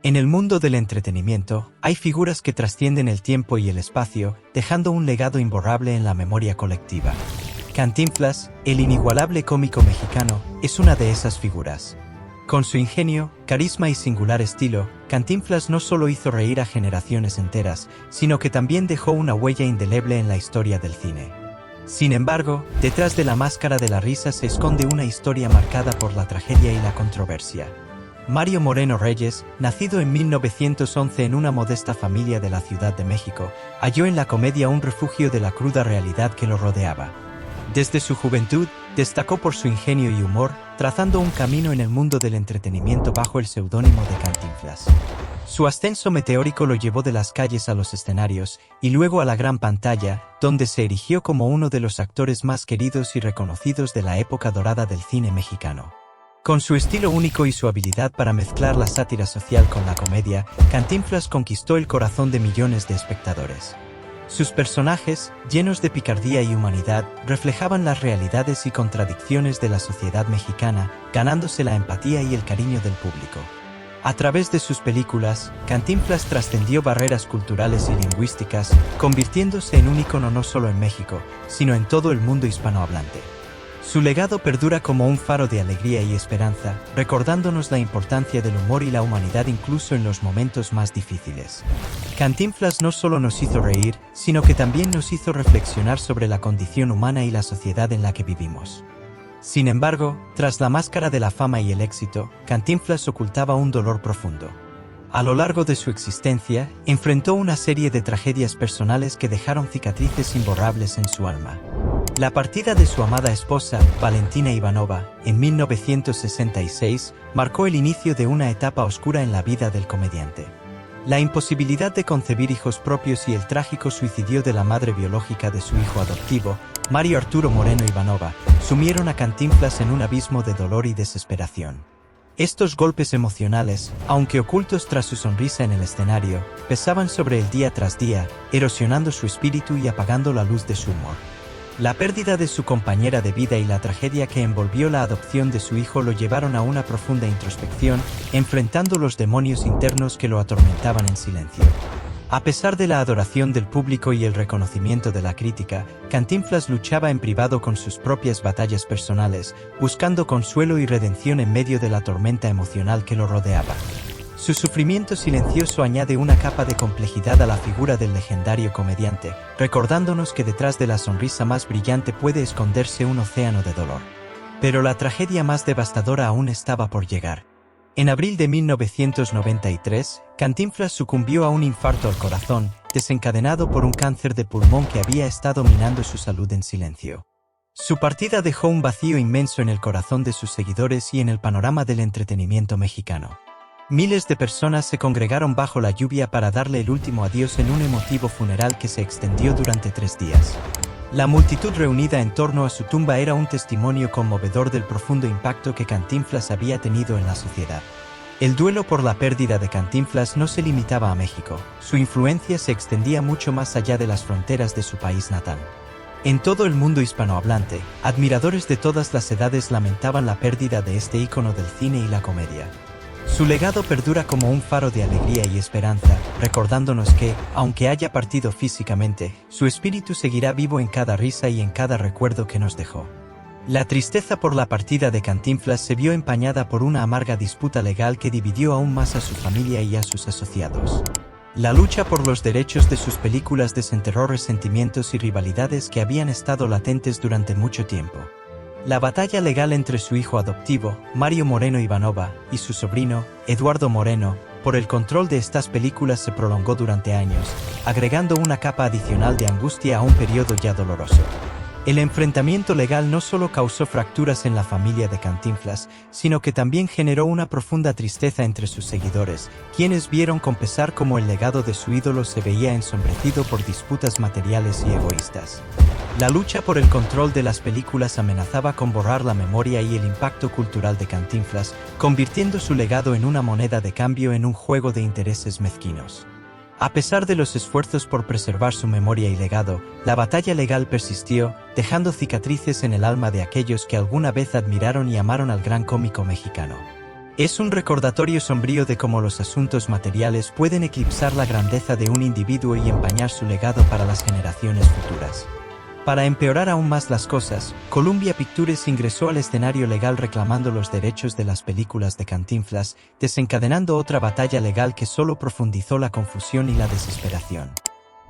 En el mundo del entretenimiento, hay figuras que trascienden el tiempo y el espacio, dejando un legado imborrable en la memoria colectiva. Cantinflas, el inigualable cómico mexicano, es una de esas figuras. Con su ingenio, carisma y singular estilo, Cantinflas no solo hizo reír a generaciones enteras, sino que también dejó una huella indeleble en la historia del cine. Sin embargo, detrás de la máscara de la risa se esconde una historia marcada por la tragedia y la controversia. Mario Moreno Reyes, nacido en 1911 en una modesta familia de la Ciudad de México, halló en la comedia un refugio de la cruda realidad que lo rodeaba. Desde su juventud, destacó por su ingenio y humor, trazando un camino en el mundo del entretenimiento bajo el seudónimo de Cantinflas. Su ascenso meteórico lo llevó de las calles a los escenarios y luego a la gran pantalla, donde se erigió como uno de los actores más queridos y reconocidos de la época dorada del cine mexicano. Con su estilo único y su habilidad para mezclar la sátira social con la comedia, Cantinflas conquistó el corazón de millones de espectadores. Sus personajes, llenos de picardía y humanidad, reflejaban las realidades y contradicciones de la sociedad mexicana, ganándose la empatía y el cariño del público. A través de sus películas, Cantinflas trascendió barreras culturales y lingüísticas, convirtiéndose en un ícono no solo en México, sino en todo el mundo hispanohablante. Su legado perdura como un faro de alegría y esperanza, recordándonos la importancia del humor y la humanidad incluso en los momentos más difíciles. Cantinflas no solo nos hizo reír, sino que también nos hizo reflexionar sobre la condición humana y la sociedad en la que vivimos. Sin embargo, tras la máscara de la fama y el éxito, Cantinflas ocultaba un dolor profundo. A lo largo de su existencia, enfrentó una serie de tragedias personales que dejaron cicatrices imborrables en su alma. La partida de su amada esposa, Valentina Ivanova, en 1966, marcó el inicio de una etapa oscura en la vida del comediante. La imposibilidad de concebir hijos propios y el trágico suicidio de la madre biológica de su hijo adoptivo, Mario Arturo Moreno Ivanova, sumieron a Cantinflas en un abismo de dolor y desesperación. Estos golpes emocionales, aunque ocultos tras su sonrisa en el escenario, pesaban sobre él día tras día, erosionando su espíritu y apagando la luz de su humor. La pérdida de su compañera de vida y la tragedia que envolvió la adopción de su hijo lo llevaron a una profunda introspección, enfrentando los demonios internos que lo atormentaban en silencio. A pesar de la adoración del público y el reconocimiento de la crítica, Cantinflas luchaba en privado con sus propias batallas personales, buscando consuelo y redención en medio de la tormenta emocional que lo rodeaba. Su sufrimiento silencioso añade una capa de complejidad a la figura del legendario comediante, recordándonos que detrás de la sonrisa más brillante puede esconderse un océano de dolor. Pero la tragedia más devastadora aún estaba por llegar. En abril de 1993, Cantinflas sucumbió a un infarto al corazón, desencadenado por un cáncer de pulmón que había estado minando su salud en silencio. Su partida dejó un vacío inmenso en el corazón de sus seguidores y en el panorama del entretenimiento mexicano. Miles de personas se congregaron bajo la lluvia para darle el último adiós en un emotivo funeral que se extendió durante 3 días. La multitud reunida en torno a su tumba era un testimonio conmovedor del profundo impacto que Cantinflas había tenido en la sociedad. El duelo por la pérdida de Cantinflas no se limitaba a México, su influencia se extendía mucho más allá de las fronteras de su país natal. En todo el mundo hispanohablante, admiradores de todas las edades lamentaban la pérdida de este ícono del cine y la comedia. Su legado perdura como un faro de alegría y esperanza, recordándonos que, aunque haya partido físicamente, su espíritu seguirá vivo en cada risa y en cada recuerdo que nos dejó. La tristeza por la partida de Cantinflas se vio empañada por una amarga disputa legal que dividió aún más a su familia y a sus asociados. La lucha por los derechos de sus películas desenterró resentimientos y rivalidades que habían estado latentes durante mucho tiempo. La batalla legal entre su hijo adoptivo, Mario Moreno Ivanova, y su sobrino, Eduardo Moreno, por el control de estas películas se prolongó durante años, agregando una capa adicional de angustia a un periodo ya doloroso. El enfrentamiento legal no solo causó fracturas en la familia de Cantinflas, sino que también generó una profunda tristeza entre sus seguidores, quienes vieron con pesar cómo el legado de su ídolo se veía ensombrecido por disputas materiales y egoístas. La lucha por el control de las películas amenazaba con borrar la memoria y el impacto cultural de Cantinflas, convirtiendo su legado en una moneda de cambio en un juego de intereses mezquinos. A pesar de los esfuerzos por preservar su memoria y legado, la batalla legal persistió, dejando cicatrices en el alma de aquellos que alguna vez admiraron y amaron al gran cómico mexicano. Es un recordatorio sombrío de cómo los asuntos materiales pueden eclipsar la grandeza de un individuo y empañar su legado para las generaciones futuras. Para empeorar aún más las cosas, Columbia Pictures ingresó al escenario legal reclamando los derechos de las películas de Cantinflas, desencadenando otra batalla legal que solo profundizó la confusión y la desesperación.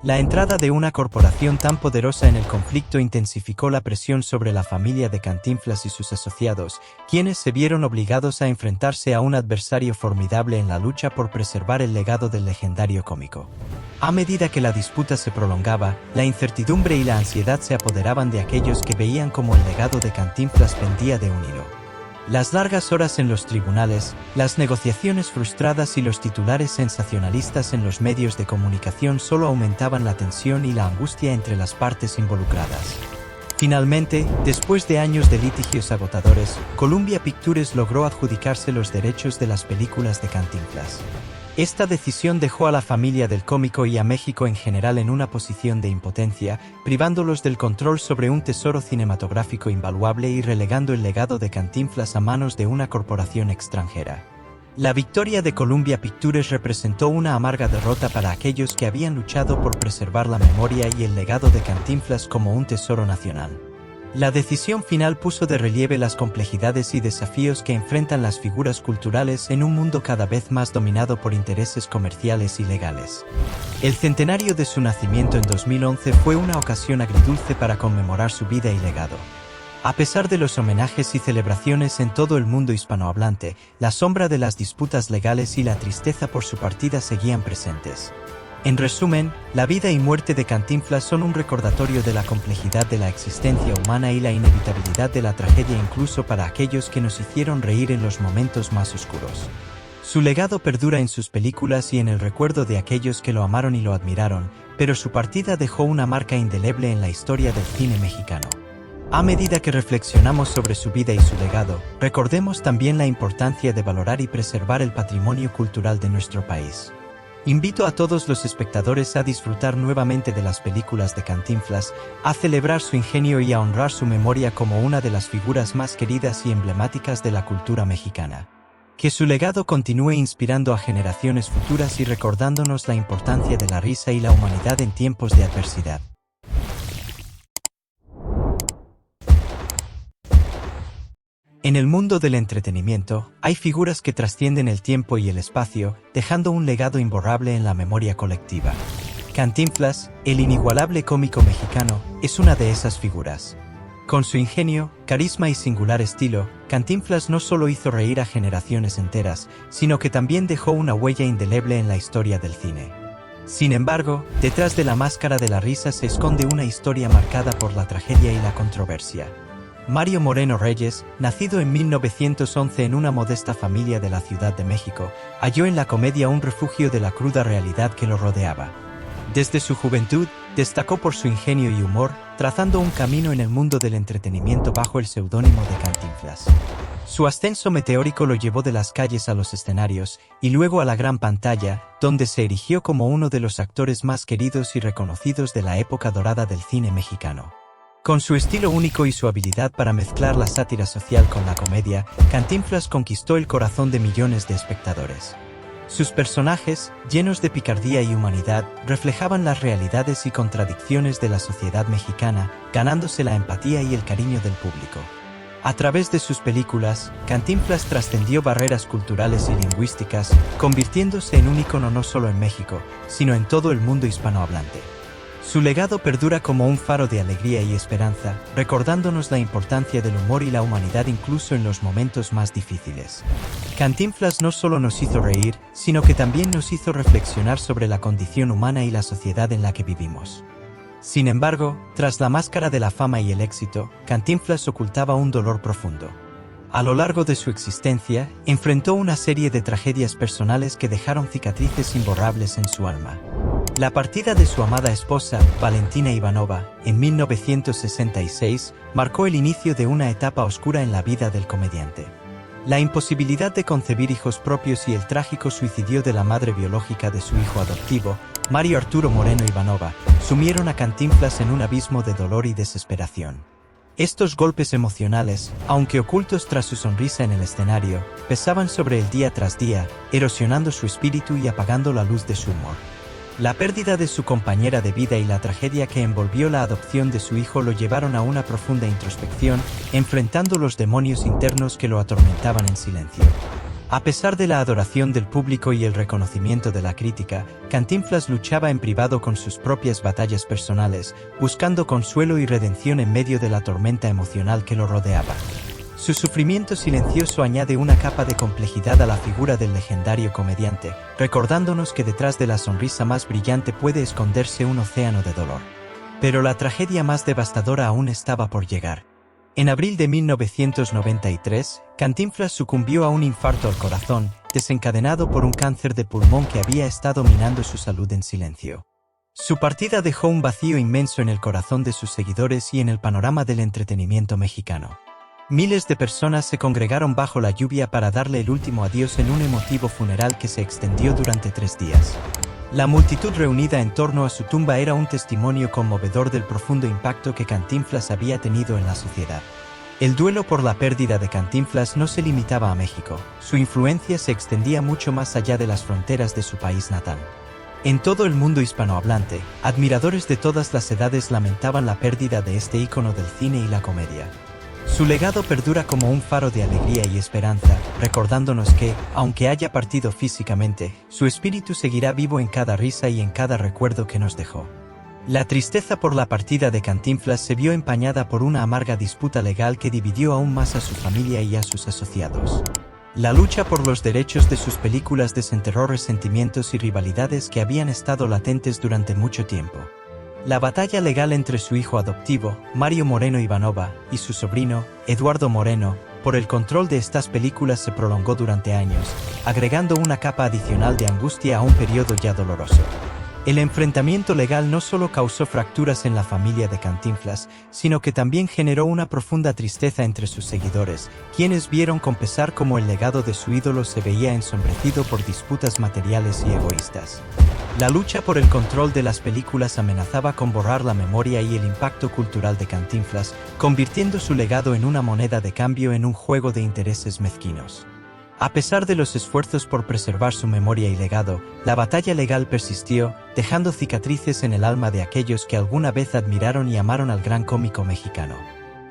La entrada de una corporación tan poderosa en el conflicto intensificó la presión sobre la familia de Cantinflas y sus asociados, quienes se vieron obligados a enfrentarse a un adversario formidable en la lucha por preservar el legado del legendario cómico. A medida que la disputa se prolongaba, la incertidumbre y la ansiedad se apoderaban de aquellos que veían cómo el legado de Cantinflas pendía de un hilo. Las largas horas en los tribunales, las negociaciones frustradas y los titulares sensacionalistas en los medios de comunicación solo aumentaban la tensión y la angustia entre las partes involucradas. Finalmente, después de años de litigios agotadores, Columbia Pictures logró adjudicarse los derechos de las películas de Cantinflas. Esta decisión dejó a la familia del cómico y a México en general en una posición de impotencia, privándolos del control sobre un tesoro cinematográfico invaluable y relegando el legado de Cantinflas a manos de una corporación extranjera. La victoria de Columbia Pictures representó una amarga derrota para aquellos que habían luchado por preservar la memoria y el legado de Cantinflas como un tesoro nacional. La decisión final puso de relieve las complejidades y desafíos que enfrentan las figuras culturales en un mundo cada vez más dominado por intereses comerciales y legales. El centenario de su nacimiento en 2011 fue una ocasión agridulce para conmemorar su vida y legado. A pesar de los homenajes y celebraciones en todo el mundo hispanohablante, la sombra de las disputas legales y la tristeza por su partida seguían presentes. En resumen, la vida y muerte de Cantinflas son un recordatorio de la complejidad de la existencia humana y la inevitabilidad de la tragedia incluso para aquellos que nos hicieron reír en los momentos más oscuros. Su legado perdura en sus películas y en el recuerdo de aquellos que lo amaron y lo admiraron, pero su partida dejó una marca indeleble en la historia del cine mexicano. A medida que reflexionamos sobre su vida y su legado, recordemos también la importancia de valorar y preservar el patrimonio cultural de nuestro país. Invito a todos los espectadores a disfrutar nuevamente de las películas de Cantinflas, a celebrar su ingenio y a honrar su memoria como una de las figuras más queridas y emblemáticas de la cultura mexicana. Que su legado continúe inspirando a generaciones futuras y recordándonos la importancia de la risa y la humanidad en tiempos de adversidad. En el mundo del entretenimiento, hay figuras que trascienden el tiempo y el espacio, dejando un legado imborrable en la memoria colectiva. Cantinflas, el inigualable cómico mexicano, es una de esas figuras. Con su ingenio, carisma y singular estilo, Cantinflas no solo hizo reír a generaciones enteras, sino que también dejó una huella indeleble en la historia del cine. Sin embargo, detrás de la máscara de la risa se esconde una historia marcada por la tragedia y la controversia. Mario Moreno Reyes, nacido en 1911 en una modesta familia de la Ciudad de México, halló en la comedia un refugio de la cruda realidad que lo rodeaba. Desde su juventud, destacó por su ingenio y humor, trazando un camino en el mundo del entretenimiento bajo el seudónimo de Cantinflas. Su ascenso meteórico lo llevó de las calles a los escenarios, y luego a la gran pantalla, donde se erigió como uno de los actores más queridos y reconocidos de la época dorada del cine mexicano. Con su estilo único y su habilidad para mezclar la sátira social con la comedia, Cantinflas conquistó el corazón de millones de espectadores. Sus personajes, llenos de picardía y humanidad, reflejaban las realidades y contradicciones de la sociedad mexicana, ganándose la empatía y el cariño del público. A través de sus películas, Cantinflas trascendió barreras culturales y lingüísticas, convirtiéndose en un ícono no solo en México, sino en todo el mundo hispanohablante. Su legado perdura como un faro de alegría y esperanza, recordándonos la importancia del humor y la humanidad incluso en los momentos más difíciles. Cantinflas no solo nos hizo reír, sino que también nos hizo reflexionar sobre la condición humana y la sociedad en la que vivimos. Sin embargo, tras la máscara de la fama y el éxito, Cantinflas ocultaba un dolor profundo. A lo largo de su existencia, enfrentó una serie de tragedias personales que dejaron cicatrices imborrables en su alma. La partida de su amada esposa, Valentina Ivanova, en 1966, marcó el inicio de una etapa oscura en la vida del comediante. La imposibilidad de concebir hijos propios y el trágico suicidio de la madre biológica de su hijo adoptivo, Mario Arturo Moreno Ivanova, sumieron a Cantinflas en un abismo de dolor y desesperación. Estos golpes emocionales, aunque ocultos tras su sonrisa en el escenario, pesaban sobre él día tras día, erosionando su espíritu y apagando la luz de su humor. La pérdida de su compañera de vida y la tragedia que envolvió la adopción de su hijo lo llevaron a una profunda introspección, enfrentando los demonios internos que lo atormentaban en silencio. A pesar de la adoración del público y el reconocimiento de la crítica, Cantinflas luchaba en privado con sus propias batallas personales, buscando consuelo y redención en medio de la tormenta emocional que lo rodeaba. Su sufrimiento silencioso añade una capa de complejidad a la figura del legendario comediante, recordándonos que detrás de la sonrisa más brillante puede esconderse un océano de dolor. Pero la tragedia más devastadora aún estaba por llegar. En abril de 1993, Cantinflas sucumbió a un infarto al corazón, desencadenado por un cáncer de pulmón que había estado minando su salud en silencio. Su partida dejó un vacío inmenso en el corazón de sus seguidores y en el panorama del entretenimiento mexicano. Miles de personas se congregaron bajo la lluvia para darle el último adiós en un emotivo funeral que se extendió durante 3 días. La multitud reunida en torno a su tumba era un testimonio conmovedor del profundo impacto que Cantinflas había tenido en la sociedad. El duelo por la pérdida de Cantinflas no se limitaba a México, su influencia se extendía mucho más allá de las fronteras de su país natal. En todo el mundo hispanohablante, admiradores de todas las edades lamentaban la pérdida de este ícono del cine y la comedia. Su legado perdura como un faro de alegría y esperanza, recordándonos que, aunque haya partido físicamente, su espíritu seguirá vivo en cada risa y en cada recuerdo que nos dejó. La tristeza por la partida de Cantinflas se vio empañada por una amarga disputa legal que dividió aún más a su familia y a sus asociados. La lucha por los derechos de sus películas desenterró resentimientos y rivalidades que habían estado latentes durante mucho tiempo. La batalla legal entre su hijo adoptivo, Mario Moreno Ivanova, y su sobrino, Eduardo Moreno, por el control de estas películas se prolongó durante años, agregando una capa adicional de angustia a un periodo ya doloroso. El enfrentamiento legal no solo causó fracturas en la familia de Cantinflas, sino que también generó una profunda tristeza entre sus seguidores, quienes vieron con pesar cómo el legado de su ídolo se veía ensombrecido por disputas materiales y egoístas. La lucha por el control de las películas amenazaba con borrar la memoria y el impacto cultural de Cantinflas, convirtiendo su legado en una moneda de cambio en un juego de intereses mezquinos. A pesar de los esfuerzos por preservar su memoria y legado, la batalla legal persistió, dejando cicatrices en el alma de aquellos que alguna vez admiraron y amaron al gran cómico mexicano.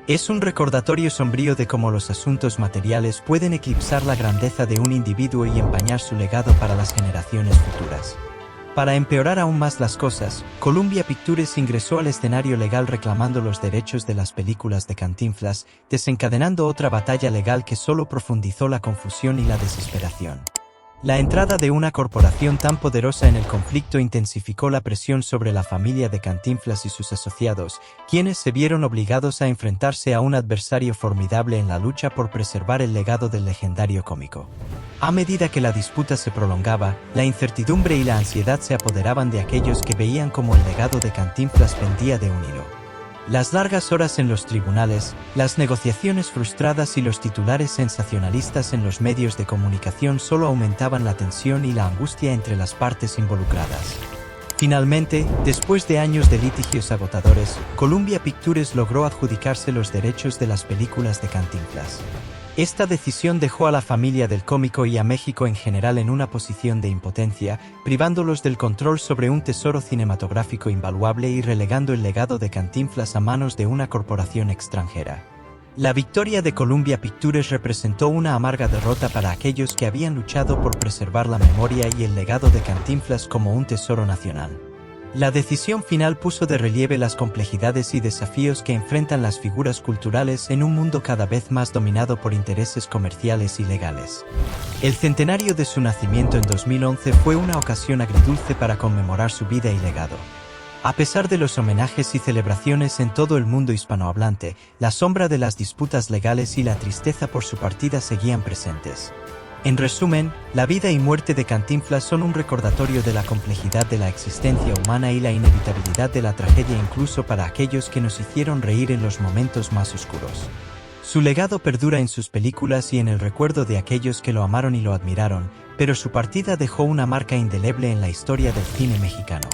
Es un recordatorio sombrío de cómo los asuntos materiales pueden eclipsar la grandeza de un individuo y empañar su legado para las generaciones futuras. Para empeorar aún más las cosas, Columbia Pictures ingresó al escenario legal reclamando los derechos de las películas de Cantinflas, desencadenando otra batalla legal que solo profundizó la confusión y la desesperación. La entrada de una corporación tan poderosa en el conflicto intensificó la presión sobre la familia de Cantinflas y sus asociados, quienes se vieron obligados a enfrentarse a un adversario formidable en la lucha por preservar el legado del legendario cómico. A medida que la disputa se prolongaba, la incertidumbre y la ansiedad se apoderaban de aquellos que veían cómo el legado de Cantinflas pendía de un hilo. Las largas horas en los tribunales, las negociaciones frustradas y los titulares sensacionalistas en los medios de comunicación solo aumentaban la tensión y la angustia entre las partes involucradas. Finalmente, después de años de litigios agotadores, Columbia Pictures logró adjudicarse los derechos de las películas de Cantinflas. Esta decisión dejó a la familia del cómico y a México en general en una posición de impotencia, privándolos del control sobre un tesoro cinematográfico invaluable y relegando el legado de Cantinflas a manos de una corporación extranjera. La victoria de Columbia Pictures representó una amarga derrota para aquellos que habían luchado por preservar la memoria y el legado de Cantinflas como un tesoro nacional. La decisión final puso de relieve las complejidades y desafíos que enfrentan las figuras culturales en un mundo cada vez más dominado por intereses comerciales y legales. El centenario de su nacimiento en 2011 fue una ocasión agridulce para conmemorar su vida y legado. A pesar de los homenajes y celebraciones en todo el mundo hispanohablante, la sombra de las disputas legales y la tristeza por su partida seguían presentes. En resumen, la vida y muerte de Cantinflas son un recordatorio de la complejidad de la existencia humana y la inevitabilidad de la tragedia incluso para aquellos que nos hicieron reír en los momentos más oscuros. Su legado perdura en sus películas y en el recuerdo de aquellos que lo amaron y lo admiraron, pero su partida dejó una marca indeleble en la historia del cine mexicano.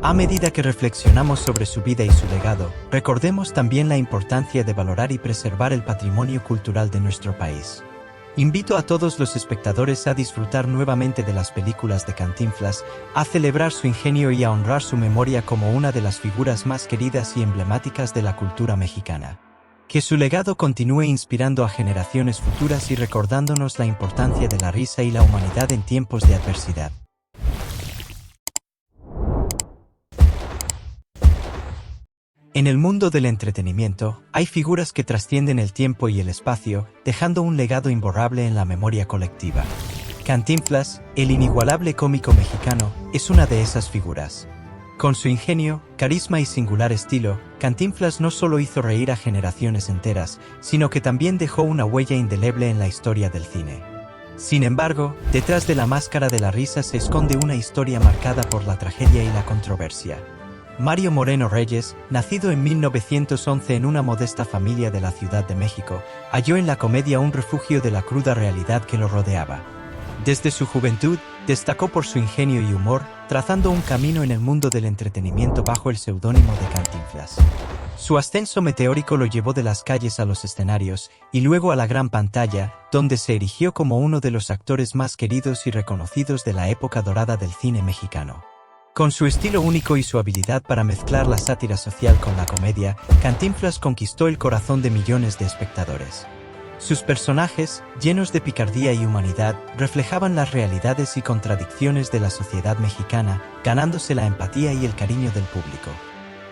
A medida que reflexionamos sobre su vida y su legado, recordemos también la importancia de valorar y preservar el patrimonio cultural de nuestro país. Invito a todos los espectadores a disfrutar nuevamente de las películas de Cantinflas, a celebrar su ingenio y a honrar su memoria como una de las figuras más queridas y emblemáticas de la cultura mexicana. Que su legado continúe inspirando a generaciones futuras y recordándonos la importancia de la risa y la humanidad en tiempos de adversidad. En el mundo del entretenimiento, hay figuras que trascienden el tiempo y el espacio, dejando un legado imborrable en la memoria colectiva. Cantinflas, el inigualable cómico mexicano, es una de esas figuras. Con su ingenio, carisma y singular estilo, Cantinflas no solo hizo reír a generaciones enteras, sino que también dejó una huella indeleble en la historia del cine. Sin embargo, detrás de la máscara de la risa se esconde una historia marcada por la tragedia y la controversia. Mario Moreno Reyes, nacido en 1911 en una modesta familia de la Ciudad de México, halló en la comedia un refugio de la cruda realidad que lo rodeaba. Desde su juventud, destacó por su ingenio y humor, trazando un camino en el mundo del entretenimiento bajo el seudónimo de Cantinflas. Su ascenso meteórico lo llevó de las calles a los escenarios, y luego a la gran pantalla, donde se erigió como uno de los actores más queridos y reconocidos de la época dorada del cine mexicano. Con su estilo único y su habilidad para mezclar la sátira social con la comedia, Cantinflas conquistó el corazón de millones de espectadores. Sus personajes, llenos de picardía y humanidad, reflejaban las realidades y contradicciones de la sociedad mexicana, ganándose la empatía y el cariño del público.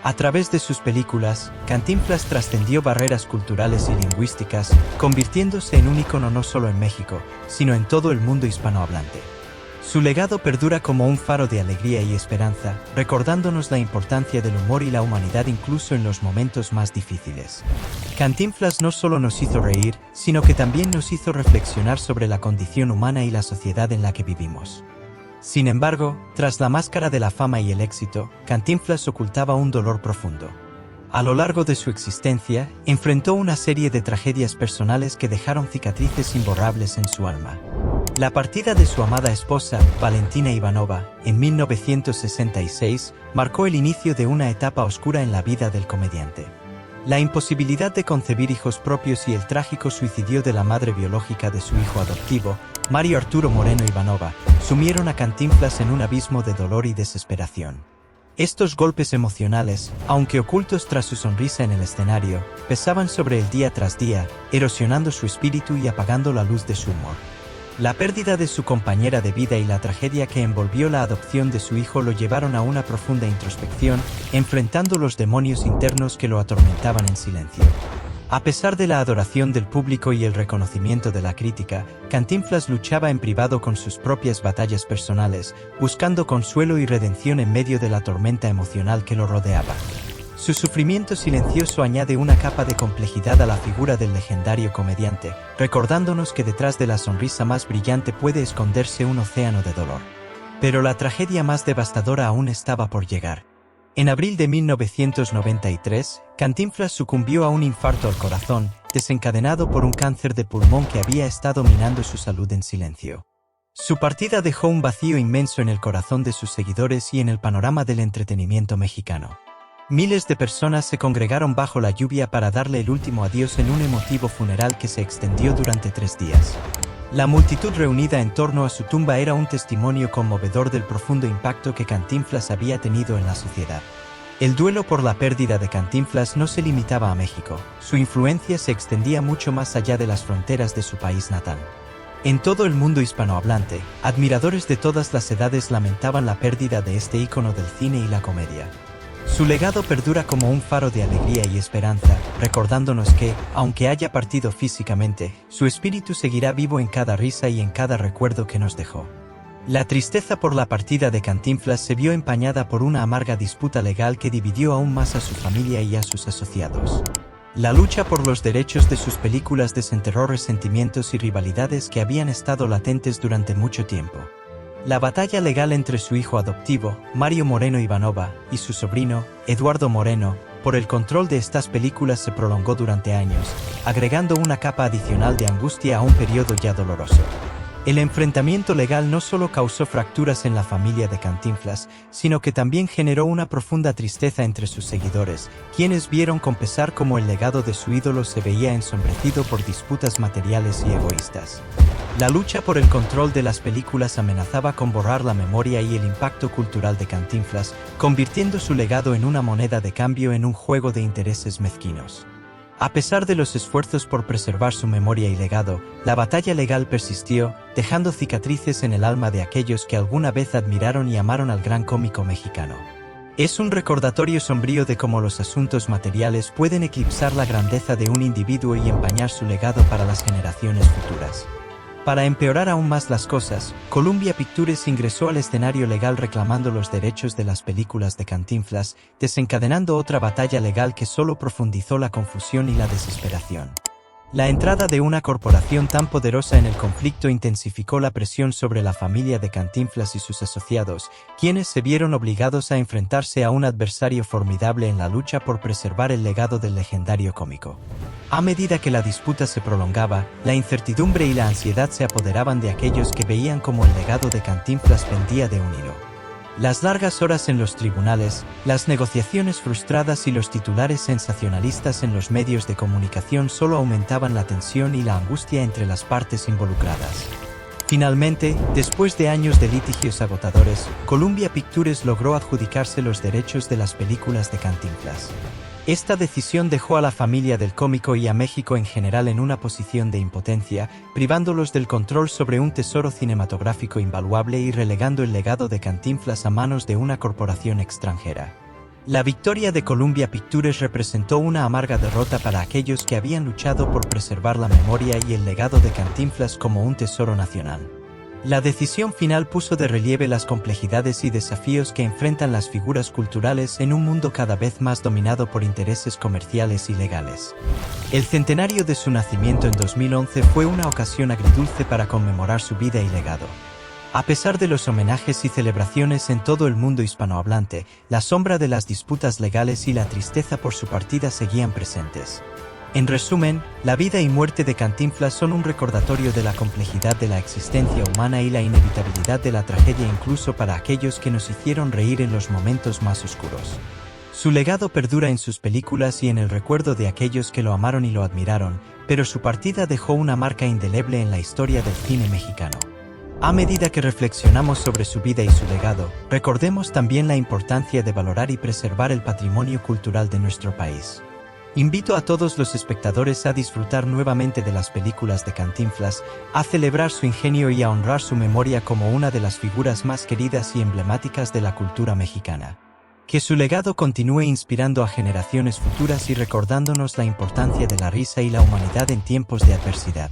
A través de sus películas, Cantinflas trascendió barreras culturales y lingüísticas, convirtiéndose en un ícono no solo en México, sino en todo el mundo hispanohablante. Su legado perdura como un faro de alegría y esperanza, recordándonos la importancia del humor y la humanidad incluso en los momentos más difíciles. Cantinflas no solo nos hizo reír, sino que también nos hizo reflexionar sobre la condición humana y la sociedad en la que vivimos. Sin embargo, tras la máscara de la fama y el éxito, Cantinflas ocultaba un dolor profundo. A lo largo de su existencia, enfrentó una serie de tragedias personales que dejaron cicatrices imborrables en su alma. La partida de su amada esposa, Valentina Ivanova, en 1966, marcó el inicio de una etapa oscura en la vida del comediante. La imposibilidad de concebir hijos propios y el trágico suicidio de la madre biológica de su hijo adoptivo, Mario Arturo Moreno Ivanova, sumieron a Cantinflas en un abismo de dolor y desesperación. Estos golpes emocionales, aunque ocultos tras su sonrisa en el escenario, pesaban sobre él día tras día, erosionando su espíritu y apagando la luz de su humor. La pérdida de su compañera de vida y la tragedia que envolvió la adopción de su hijo lo llevaron a una profunda introspección, enfrentando los demonios internos que lo atormentaban en silencio. A pesar de la adoración del público y el reconocimiento de la crítica, Cantinflas luchaba en privado con sus propias batallas personales, buscando consuelo y redención en medio de la tormenta emocional que lo rodeaba. Su sufrimiento silencioso añade una capa de complejidad a la figura del legendario comediante, recordándonos que detrás de la sonrisa más brillante puede esconderse un océano de dolor. Pero la tragedia más devastadora aún estaba por llegar. En abril de 1993, Cantinflas sucumbió a un infarto al corazón, desencadenado por un cáncer de pulmón que había estado minando su salud en silencio. Su partida dejó un vacío inmenso en el corazón de sus seguidores y en el panorama del entretenimiento mexicano. Miles de personas se congregaron bajo la lluvia para darle el último adiós en un emotivo funeral que se extendió durante 3 días. La multitud reunida en torno a su tumba era un testimonio conmovedor del profundo impacto que Cantinflas había tenido en la sociedad. El duelo por la pérdida de Cantinflas no se limitaba a México, su influencia se extendía mucho más allá de las fronteras de su país natal. En todo el mundo hispanohablante, admiradores de todas las edades lamentaban la pérdida de este ícono del cine y la comedia. Su legado perdura como un faro de alegría y esperanza, recordándonos que, aunque haya partido físicamente, su espíritu seguirá vivo en cada risa y en cada recuerdo que nos dejó. La tristeza por la partida de Cantinflas se vio empañada por una amarga disputa legal que dividió aún más a su familia y a sus asociados. La lucha por los derechos de sus películas desenterró resentimientos y rivalidades que habían estado latentes durante mucho tiempo. La batalla legal entre su hijo adoptivo, Mario Moreno Ivanova, y su sobrino, Eduardo Moreno, por el control de estas películas se prolongó durante años, agregando una capa adicional de angustia a un periodo ya doloroso. El enfrentamiento legal no solo causó fracturas en la familia de Cantinflas, sino que también generó una profunda tristeza entre sus seguidores, quienes vieron con pesar cómo el legado de su ídolo se veía ensombrecido por disputas materiales y egoístas. La lucha por el control de las películas amenazaba con borrar la memoria y el impacto cultural de Cantinflas, convirtiendo su legado en una moneda de cambio en un juego de intereses mezquinos. A pesar de los esfuerzos por preservar su memoria y legado, la batalla legal persistió, dejando cicatrices en el alma de aquellos que alguna vez admiraron y amaron al gran cómico mexicano. Es un recordatorio sombrío de cómo los asuntos materiales pueden eclipsar la grandeza de un individuo y empañar su legado para las generaciones futuras. Para empeorar aún más las cosas, Columbia Pictures ingresó al escenario legal reclamando los derechos de las películas de Cantinflas, desencadenando otra batalla legal que solo profundizó la confusión y la desesperación. La entrada de una corporación tan poderosa en el conflicto intensificó la presión sobre la familia de Cantinflas y sus asociados, quienes se vieron obligados a enfrentarse a un adversario formidable en la lucha por preservar el legado del legendario cómico. A medida que la disputa se prolongaba, la incertidumbre y la ansiedad se apoderaban de aquellos que veían cómo el legado de Cantinflas pendía de un hilo. Las largas horas en los tribunales, las negociaciones frustradas y los titulares sensacionalistas en los medios de comunicación solo aumentaban la tensión y la angustia entre las partes involucradas. Finalmente, después de años de litigios agotadores, Columbia Pictures logró adjudicarse los derechos de las películas de Cantinflas. Esta decisión dejó a la familia del cómico y a México en general en una posición de impotencia, privándolos del control sobre un tesoro cinematográfico invaluable y relegando el legado de Cantinflas a manos de una corporación extranjera. La victoria de Columbia Pictures representó una amarga derrota para aquellos que habían luchado por preservar la memoria y el legado de Cantinflas como un tesoro nacional. La decisión final puso de relieve las complejidades y desafíos que enfrentan las figuras culturales en un mundo cada vez más dominado por intereses comerciales y legales. El centenario de su nacimiento en 2011 fue una ocasión agridulce para conmemorar su vida y legado. A pesar de los homenajes y celebraciones en todo el mundo hispanohablante, la sombra de las disputas legales y la tristeza por su partida seguían presentes. En resumen, la vida y muerte de Cantinflas son un recordatorio de la complejidad de la existencia humana y la inevitabilidad de la tragedia incluso para aquellos que nos hicieron reír en los momentos más oscuros. Su legado perdura en sus películas y en el recuerdo de aquellos que lo amaron y lo admiraron, pero su partida dejó una marca indeleble en la historia del cine mexicano. A medida que reflexionamos sobre su vida y su legado, recordemos también la importancia de valorar y preservar el patrimonio cultural de nuestro país. Invito a todos los espectadores a disfrutar nuevamente de las películas de Cantinflas, a celebrar su ingenio y a honrar su memoria como una de las figuras más queridas y emblemáticas de la cultura mexicana. Que su legado continúe inspirando a generaciones futuras y recordándonos la importancia de la risa y la humanidad en tiempos de adversidad.